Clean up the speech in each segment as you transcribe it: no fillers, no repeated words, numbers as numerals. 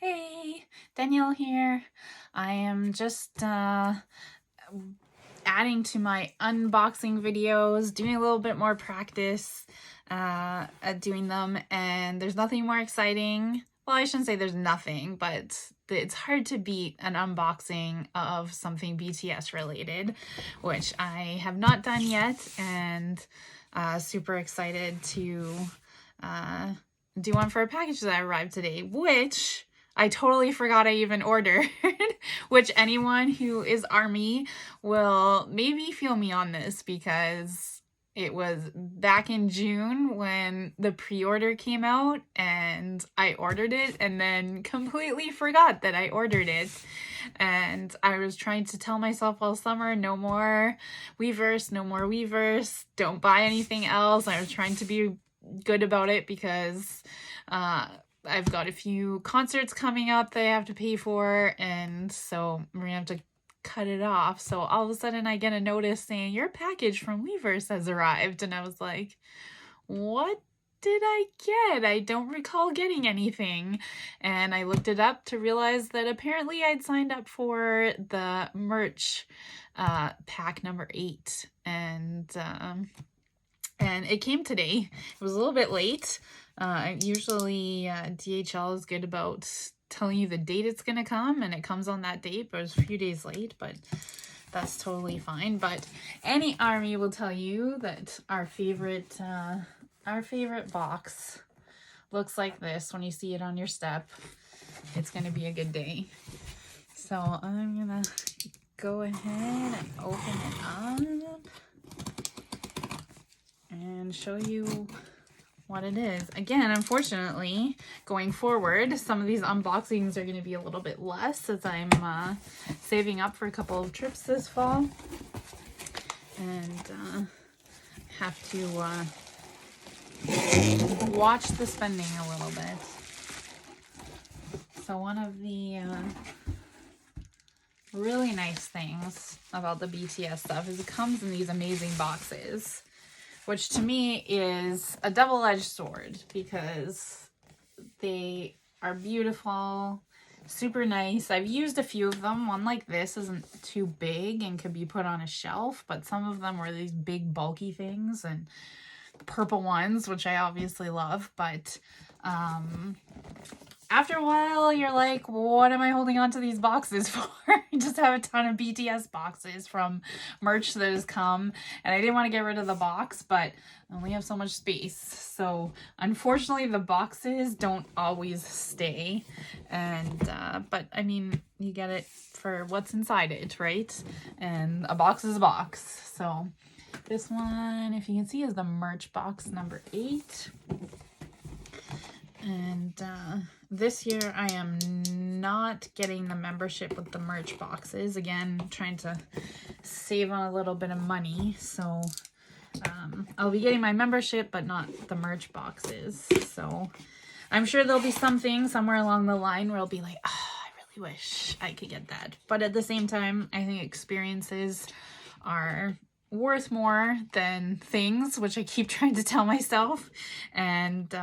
Hey, Danielle here. I am just adding to my unboxing videos, doing a little bit more practice at doing them, and there's nothing more exciting. Well, I shouldn't say there's nothing, but it's hard to beat an unboxing of something BTS related, which I have not done yet, and super excited to do one for a package that arrived today, which I totally forgot I even ordered, which anyone who is ARMY will maybe feel me on this because it was back in June when the pre-order came out and I ordered it and then completely forgot that I ordered it. And I was trying to tell myself all summer, no more Weverse, no more Weverse, don't buy anything else. I was trying to be good about it because I've got a few concerts coming up that I have to pay for, and so we're gonna have to cut it off. So all of a sudden I get a notice saying your package from Weverse has arrived, and I was like, what did I get? I don't recall getting anything. And I looked it up to realize that apparently I'd signed up for the merch pack number 8, and it came today. It was a little bit late. Usually DHL is good about telling you the date it's going to come, and it comes on that date, but it was a few days late, but that's totally fine. But any ARMY will tell you that our favorite box looks like this when you see it on your step. It's going to be a good day. So I'm going to go ahead and open it up and show you what it is. Again, unfortunately, going forward, some of these unboxings are going to be a little bit less as I'm saving up for a couple of trips this fall, and have to watch the spending a little bit. So one of the really nice things about the BTS stuff is it comes in these amazing boxes, which to me is a double-edged sword because they are beautiful, super nice. I've used a few of them. One like this isn't too big and could be put on a shelf, but some of them were these big bulky things, and purple ones, which I obviously love, but after a while, you're like, what am I holding on to these boxes for? I just have a ton of BTS boxes from merch that has come, and I didn't want to get rid of the box, but I only have so much space. So unfortunately, the boxes don't always stay, and but I mean, you get it for what's inside it, right? And a box is a box. So this one, if you can see, is the merch box number 8. And this year I am not getting the membership with the merch boxes. Again, trying to save on a little bit of money. So I'll be getting my membership, but not the merch boxes. So I'm sure there'll be something somewhere along the line where I'll be like, oh, I really wish I could get that. But at the same time, I think experiences are worth more than things, which I keep trying to tell myself. And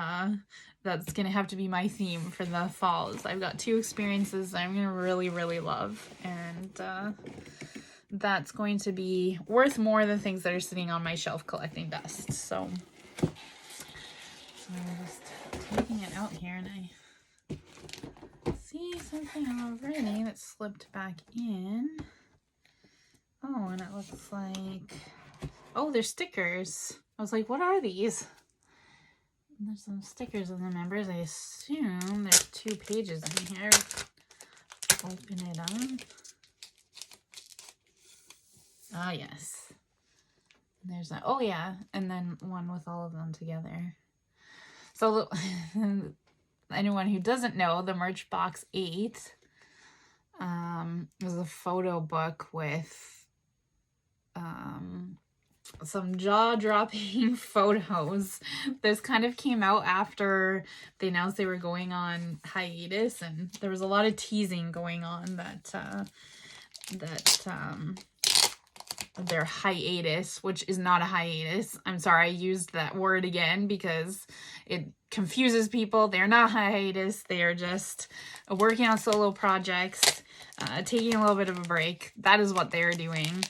that's gonna have to be my theme for the falls. I've got 2 experiences that I'm gonna really, really love, and that's going to be worth more than things that are sitting on my shelf collecting dust. So I'm just taking it out here, and I see something already that slipped back in. Oh, and it looks like, oh, they're stickers. I was like, what are these? And there's some stickers in the members. I assume there's 2 pages in here. Open it up. Ah, yes. There's that. Oh, yeah. And then one with all of them together. So anyone who doesn't know, the merch box 8 is a photo book with some jaw-dropping photos. This kind of came out after they announced they were going on hiatus, and there was a lot of teasing going on that their hiatus, which is not a hiatus. I'm sorry, I used that word again because it confuses people. They're not hiatus. They are just working on solo projects, taking a little bit of a break. That is what they're doing.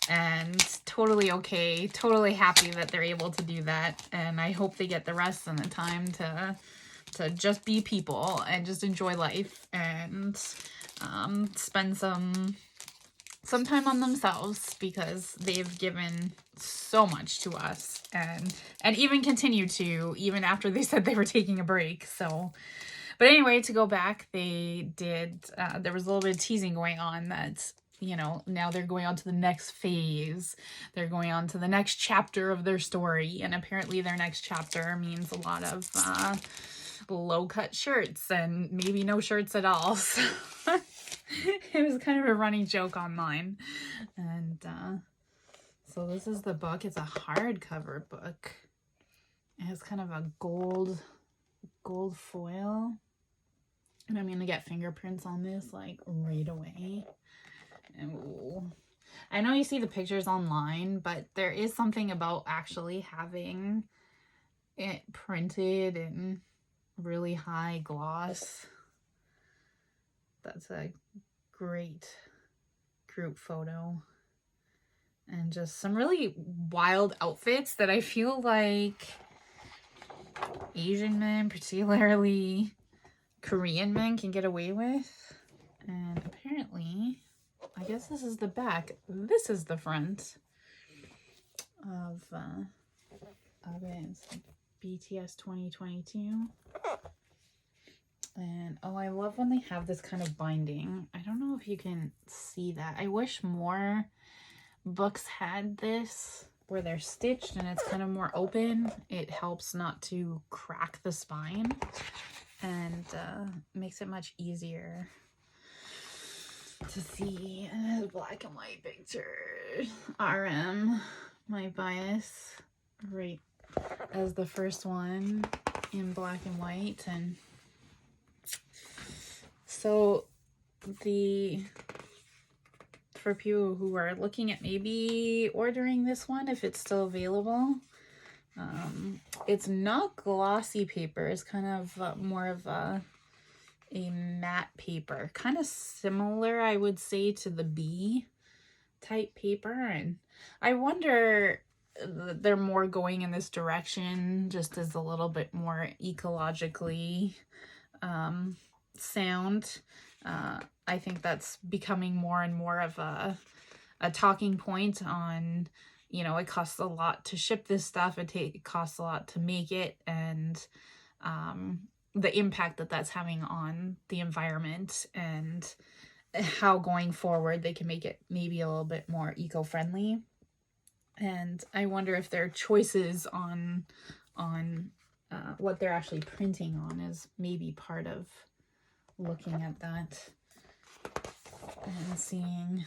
And totally okay, totally happy that they're able to do that. And I hope they get the rest and the time to just be people and just enjoy life and spend some time on themselves, because they've given so much to us and even continue to, even after they said they were taking a break. So, but anyway, to go back, they did, there was a little bit of teasing going on that, you know, now they're going on to the next phase. They're going on to the next chapter of their story. And apparently their next chapter means a lot of low-cut shirts and maybe no shirts at all. So it was kind of a running joke online. And so this is the book. It's a hardcover book. It has kind of a gold foil. And I'm going to get fingerprints on this like right away. Ooh. I know you see the pictures online, but there is something about actually having it printed in really high gloss. That's a great group photo. And just some really wild outfits that I feel like Asian men, particularly Korean men, can get away with. And apparently, I guess this is the back. This is the front of it. It's like BTS 2022. And oh, I love when they have this kind of binding. I don't know if you can see that. I wish more books had this where they're stitched and it's kind of more open. It helps not to crack the spine and makes it much easier to see. Black and white pictures. RM, my bias, right as the first one in black and white. And so for people who are looking at maybe ordering this one, if it's still available, it's not glossy paper. It's kind of more of a matte paper, kind of similar, I would say, to the B type paper. And I wonder they're more going in this direction, just as a little bit more ecologically sound. I think that's becoming more and more of a talking point on, you know, it costs a lot to ship this stuff. It costs a lot to make it, and the impact that that's having on the environment, and how going forward they can make it maybe a little bit more eco-friendly. And I wonder if their choices on what they're actually printing on is maybe part of looking at that and seeing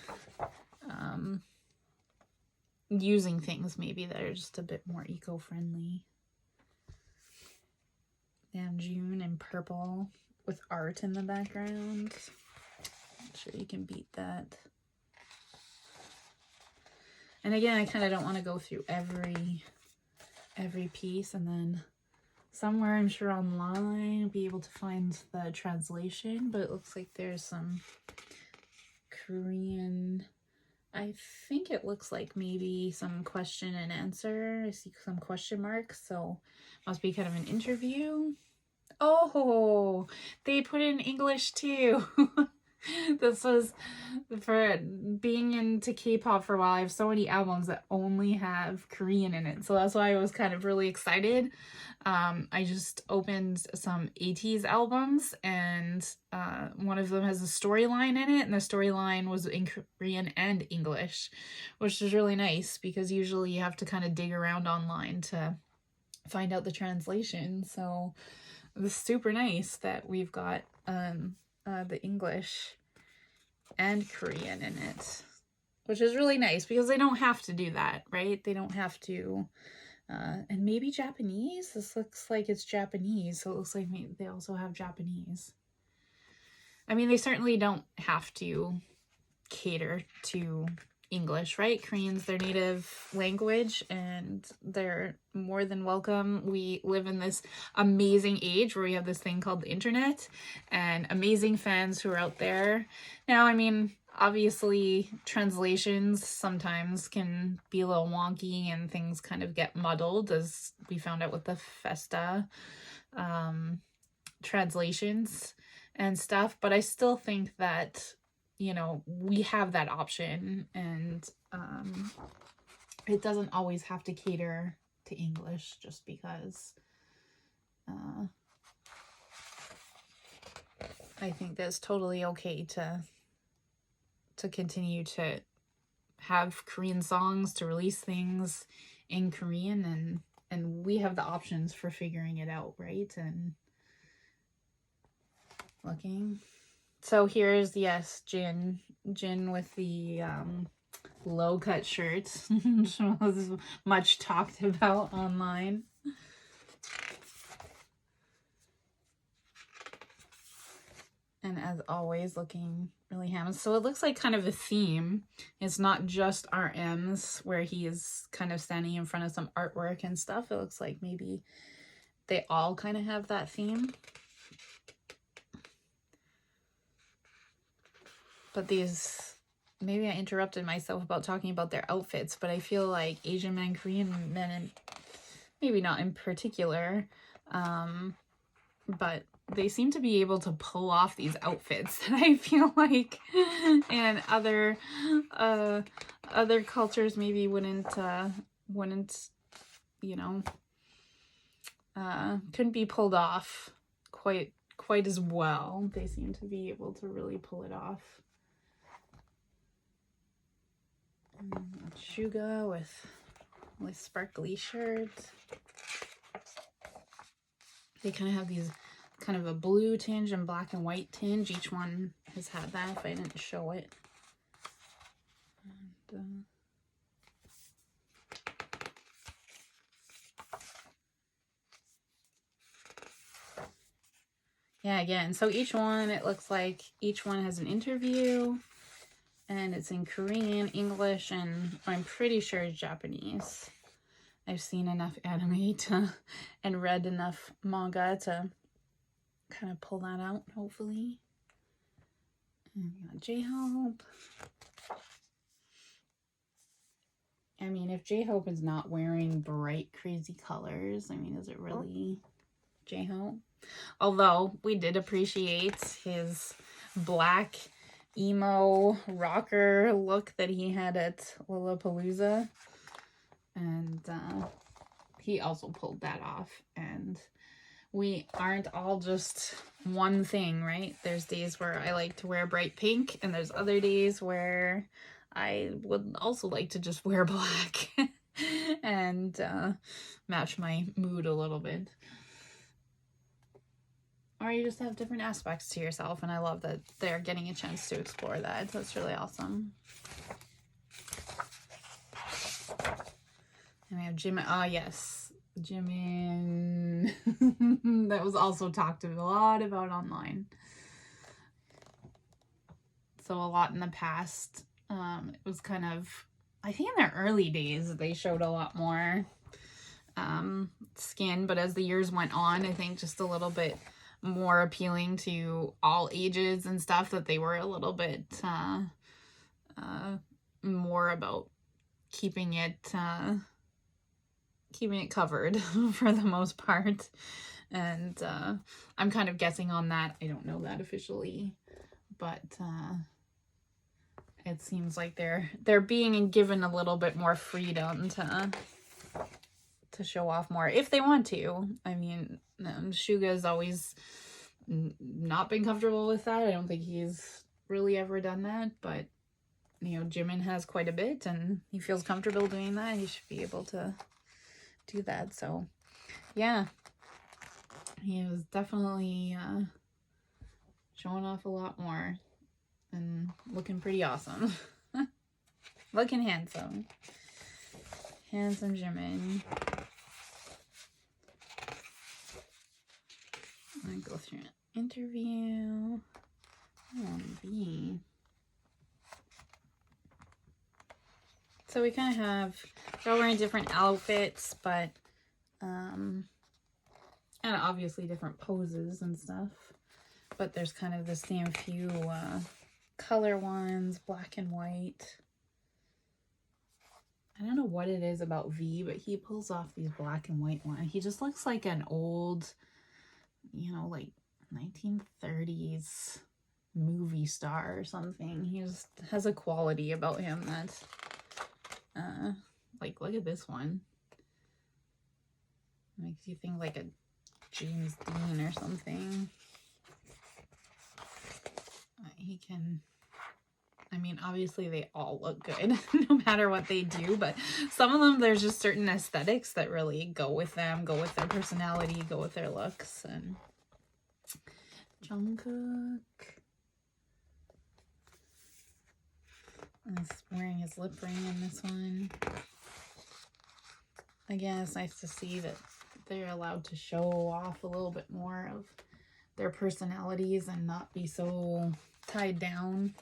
using things maybe that are just a bit more eco-friendly. And June in purple with art in the background. Not sure you can beat that. And again, I kind of don't want to go through every piece, and then somewhere, I'm sure online, I'll be able to find the translation, but it looks like there's some Korean, I think it looks like maybe some question and answer. I see some question marks, so must be kind of an interview. Oh, they put in English too. This was for being into K-pop for a while. I have so many albums that only have Korean in it, so that's why I was kind of really excited. I just opened some 80s albums, and one of them has a storyline in it, and the storyline was in Korean and English, which is really nice because usually you have to kind of dig around online to find out the translation. So it's super nice that we've got the English and Korean in it, which is really nice because they don't have to do that, right? They don't have to. And maybe Japanese. This looks like it's Japanese, so it looks like maybe they also have Japanese. I mean, they certainly don't have to cater to English, right? Korean's their native language, and they're more than welcome. We live in this amazing age where we have this thing called the internet and amazing fans who are out there. Now, I mean, obviously translations sometimes can be a little wonky and things kind of get muddled, as we found out with the Festa translations and stuff, but I still think that, you know, we have that option, and it doesn't always have to cater to English just because I think that's totally okay to continue to have Korean songs, to release things in Korean, and we have the options for figuring it out, right? And looking. So here's, yes, Jin with the low cut shirt, which was much talked about online. And as always, looking really handsome. So it looks like kind of a theme. It's not just RM's where he is kind of standing in front of some artwork and stuff. It looks like maybe they all kind of have that theme. But these, maybe I interrupted myself about talking about their outfits, but I feel like Asian men, Korean men, and maybe not in particular, but they seem to be able to pull off these outfits that I feel like and other cultures maybe wouldn't, you know, couldn't be pulled off quite as well. They seem to be able to really pull it off. Suga with sparkly shirts. They kind of have these kind of a blue tinge and black and white tinge. Each one has had that if I didn't show it. And, yeah, again, so each one, it looks like each one has an interview. And it's in Korean, English, and I'm pretty sure it's Japanese. I've seen enough anime and read enough manga to kind of pull that out, hopefully. And we got J-Hope. I mean, if J-Hope is not wearing bright, crazy colors, I mean, is it really J-Hope? Although, we did appreciate his black emo rocker look that he had at Lollapalooza, and he also pulled that off. And we aren't all just one thing, right? There's days where I like to wear bright pink, and there's other days where I would also like to just wear black and match my mood a little bit. Or you just have different aspects to yourself, and I love that they're getting a chance to explore that. That's really awesome. And we have Jimin. Ah, yes. Jimin. That was also talked a lot about online. So a lot in the past. It was kind of, I think in their early days, they showed a lot more skin. But as the years went on, I think just a little bit more appealing to all ages and stuff, that they were a little bit more about keeping it covered for the most part. And I'm kind of guessing on that. I don't know that officially, but it seems like they're being given a little bit more freedom to show off more if they want to. I mean, Suga's always not been comfortable with that. I don't think he's really ever done that, but you know, Jimin has quite a bit, and he feels comfortable doing that. He should be able to do that. So yeah, he was definitely showing off a lot more and looking pretty awesome. Looking handsome Jimin. I go through an interview. B. So we kind of have, they're all wearing different outfits, but, and obviously different poses and stuff. But there's kind of the same few color ones, black and white. I don't know what it is about V, but he pulls off these black and white ones. He just looks like an old, you know, like 1930s movie star or something. He just has a quality about him that's, like, look at this one. Makes you think like a James Dean or something. He can, I mean, obviously they all look good no matter what they do, but some of them, there's just certain aesthetics that really go with them, go with their personality, go with their looks. And Jungkook is wearing his lip ring in this one. Again, it's nice to see that they're allowed to show off a little bit more of their personalities and not be so tied down.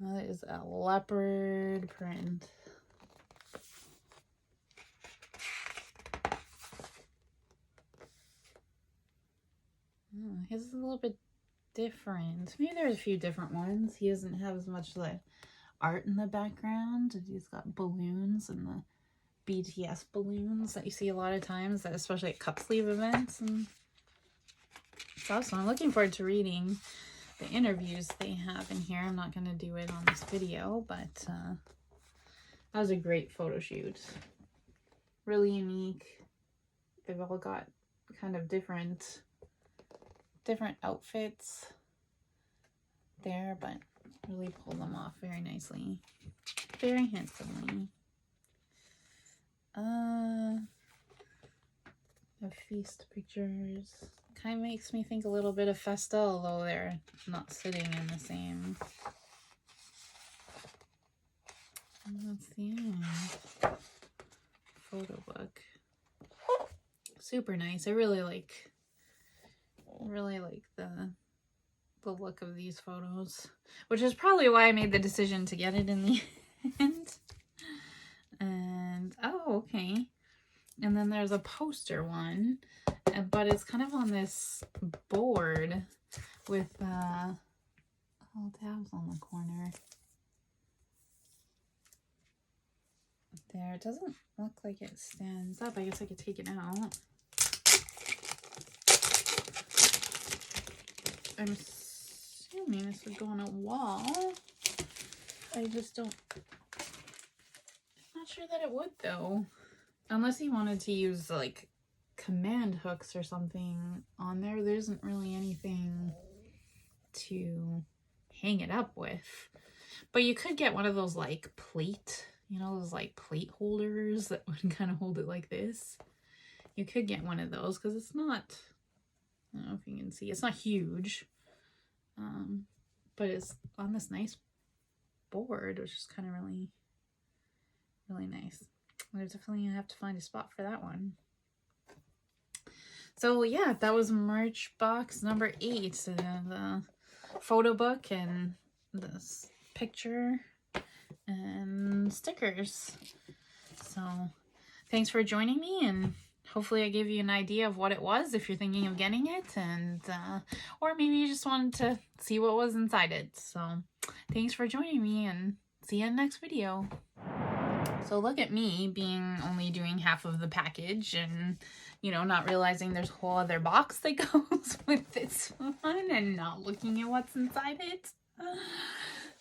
That is a leopard print. Oh, his is a little bit different. Maybe there's a few different ones. He doesn't have as much like art in the background. He's got balloons and the BTS balloons that you see a lot of times, especially at cup sleeve events. And it's awesome. I'm looking forward to reading the interviews they have in here. I'm not going to do it on this video, but that was a great photo shoot. Really unique. They've all got kind of different outfits there, but really pull them off very nicely, very handsomely. The feast pictures kind of makes me think a little bit of Festa, although they're not sitting in the same. And that's the end. Photo book. Super nice. I really like the look of these photos, which is probably why I made the decision to get it in the end. And oh, okay. And then there's a poster one, but it's kind of on this board with little tabs on the corner. There, it doesn't look like it stands up. I guess I could take it out. I'm assuming this would go on a wall. I just don't, I'm not sure that it would though. Unless he wanted to use like command hooks or something on there. There isn't really anything to hang it up with. But you could get one of those like plate, you know, those like plate holders that would kind of hold it like this. You could get one of those because it's not, I don't know if you can see, it's not huge. But it's on this nice board, which is kind of really, really nice. We're definitely gonna have to find a spot for that one. So yeah, that was merch box number 8. So the photo book and this picture and stickers. So thanks for joining me, and hopefully I gave you an idea of what it was if you're thinking of getting it, and or maybe you just wanted to see what was inside it. So thanks for joining me, and see you in the next video. So look at me being only doing half of the package and, you know, not realizing there's a whole other box that goes with this one and not looking at what's inside it.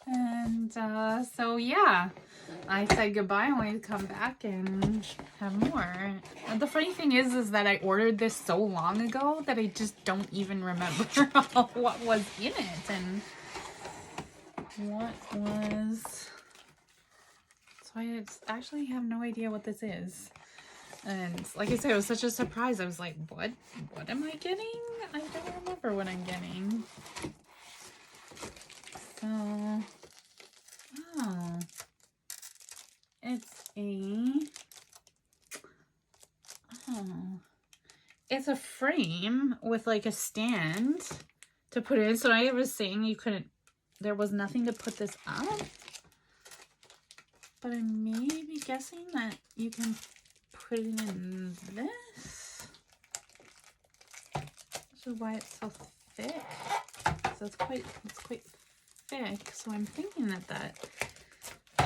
And so yeah, I said goodbye. I wanted to come back and have more. And the funny thing is that I ordered this so long ago that I just don't even remember what was in it and what was. So I actually have no idea what this is. And like I said, it was such a surprise. I was like, what am I getting? I don't remember what I'm getting. So, oh, it's a frame with like a stand to put it in. So I was saying you couldn't there was nothing to put this up. But I may be guessing that you can put it in this. This is why it's so thick. So it's quite thick. So I'm thinking that that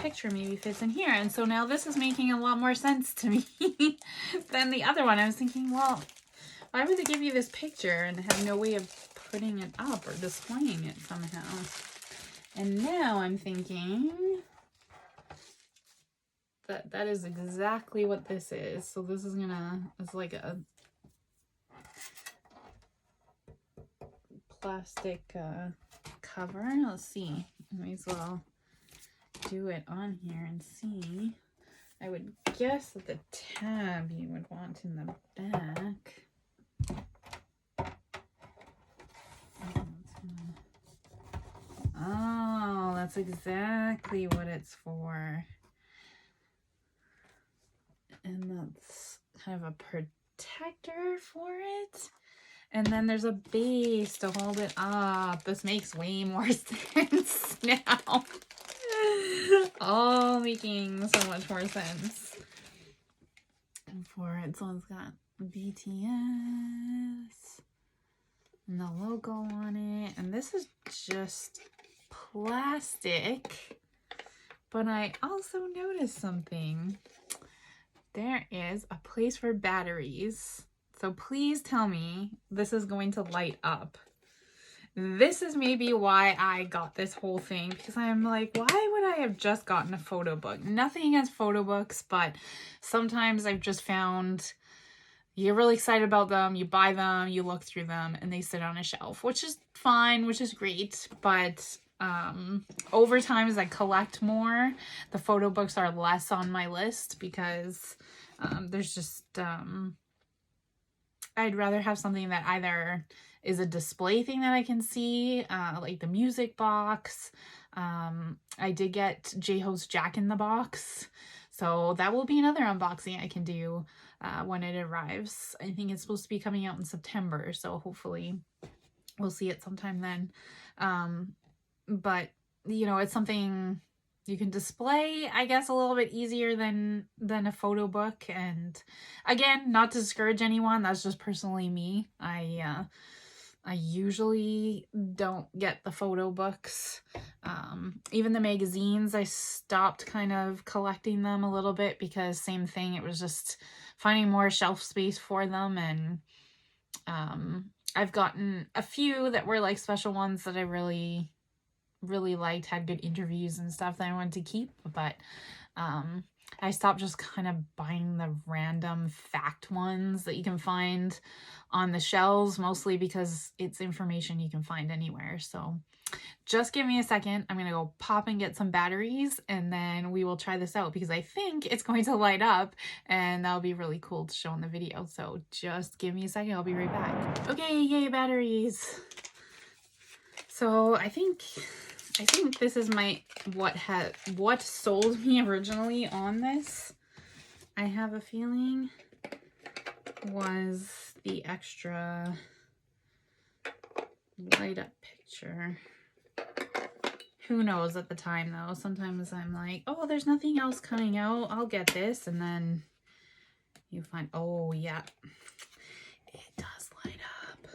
picture maybe fits in here. And so now this is making a lot more sense to me than the other one. I was thinking, well, why would they give you this picture and have no way of putting it up or displaying it somehow? And now I'm thinking that that is exactly what this is. So this is gonna, it's like a plastic cover. Let's see. Might as well do it on here and see. I would guess that the tab you would want in the back. Oh, that's exactly what it's for. And that's kind of a protector for it. And then there's a base to hold it up. This makes way more sense now. All making so much more sense. And for it, so it's got BTS and the logo on it. And this is just plastic. But I also noticed something. There is a place for batteries. So please tell me this is going to light up. This is maybe why I got this whole thing, because I'm like, why would I have just gotten a photo book? Nothing against photo books, but sometimes I've just found you're really excited about them, you buy them, you look through them, and they sit on a shelf, which is fine, which is great. But over time, as I collect more, the photo books are less on my list because there's just, I'd rather have something that either is a display thing that I can see, like the music box. I did get J-Ho's Jack in the Box, so that will be another unboxing I can do when it arrives. I think it's supposed to be coming out in September, so hopefully we'll see it sometime then. But, you know, it's something you can display, I guess, a little bit easier than a photo book. And again, not to discourage anyone, that's just personally me. I usually don't get the photo books. Even the magazines, I stopped kind of collecting them a little bit because same thing, it was just finding more shelf space for them. And I've gotten a few that were like special ones that I really liked, had good interviews and stuff that I wanted to keep, but I stopped just kind of buying the random fact ones that you can find on the shelves, mostly because it's information you can find anywhere. So just give me a second. I'm gonna go pop and get some batteries, and then we will try this out because I think it's going to light up and that'll be really cool to show in the video. So just give me a second, I'll be right back. Okay, yay, batteries. So I think this is what sold me originally on this. I have a feeling was the extra light up picture. Who knows at the time though? Sometimes I'm like, oh, there's nothing else coming out, I'll get this, and then you find, oh yeah, it does light up.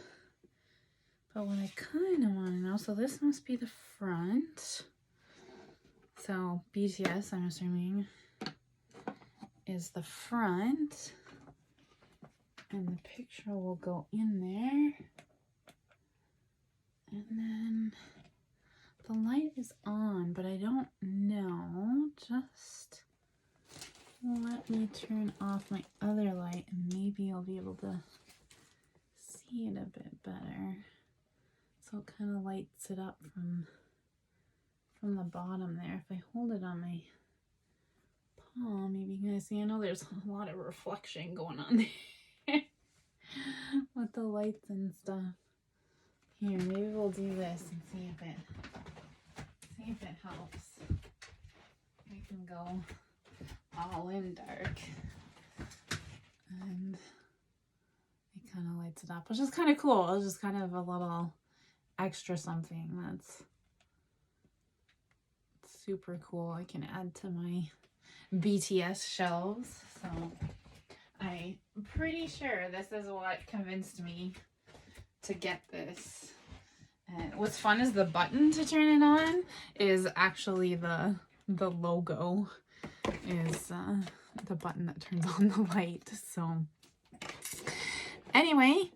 But what I kind of want to know, so this must be the front. So BTS, I'm assuming, is the front. And the picture will go in there. And then the light is on, but I don't know. Just let me turn off my other light and maybe I'll be able to see it a bit better. So it kind of lights it up from the bottom there. If I hold it on my palm, maybe you guys see. I know there's a lot of reflection going on there with the lights and stuff. Here, maybe we'll do this and see if it helps. We can go all in dark, and it kind of lights it up, which is kind of cool. It's just kind of a little extra something that's super cool. I can add to my BTS shelves. So I'm pretty sure this is what convinced me to get this. And what's fun is the button to turn it on is actually the logo is the button that turns on the light. So anyway,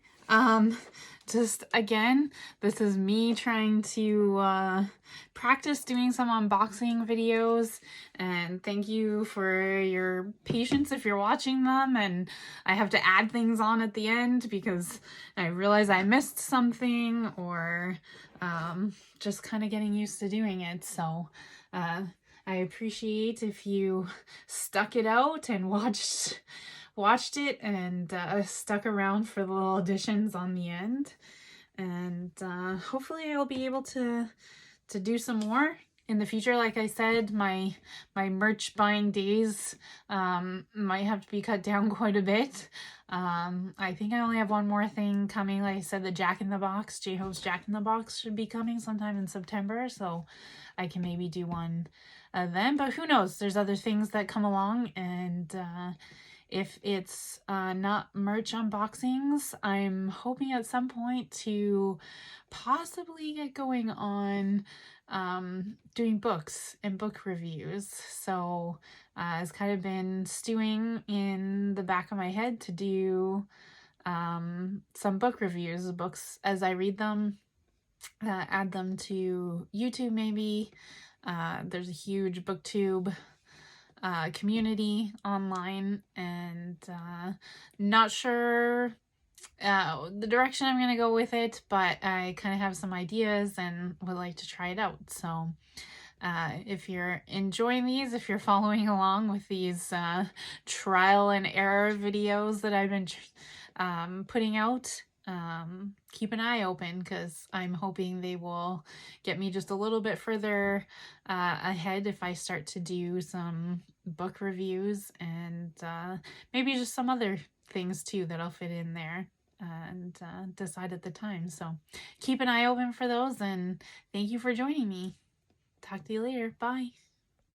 just again, this is me trying to practice doing some unboxing videos, and thank you for your patience if you're watching them, and I have to add things on at the end because I realize I missed something, or just kind of getting used to doing it. So I appreciate if you stuck it out and watched it and stuck around for the little additions on the end. And hopefully I'll be able to do some more in the future. Like I said, my merch buying days might have to be cut down quite a bit. I think I only have one more thing coming. Like I said, the Jack in the Box, J-Hope's Jack in the Box should be coming sometime in September, so I can maybe do one then, but who knows, there's other things that come along, and if it's not merch unboxings, I'm hoping at some point to possibly get going on doing books and book reviews. So it's kind of been stewing in the back of my head to do some book reviews, books as I read them, add them to YouTube maybe. There's a huge booktube community online, and not sure the direction I'm gonna go with it, but I kind of have some ideas and would like to try it out. So if you're enjoying these, if you're following along with these trial and error videos that I've been putting out, keep an eye open, because I'm hoping they will get me just a little bit further ahead if I start to do some book reviews, and maybe just some other things too that'll fit in there, and decide at the time. So keep an eye open for those, and thank you for joining me. Talk to you later. Bye.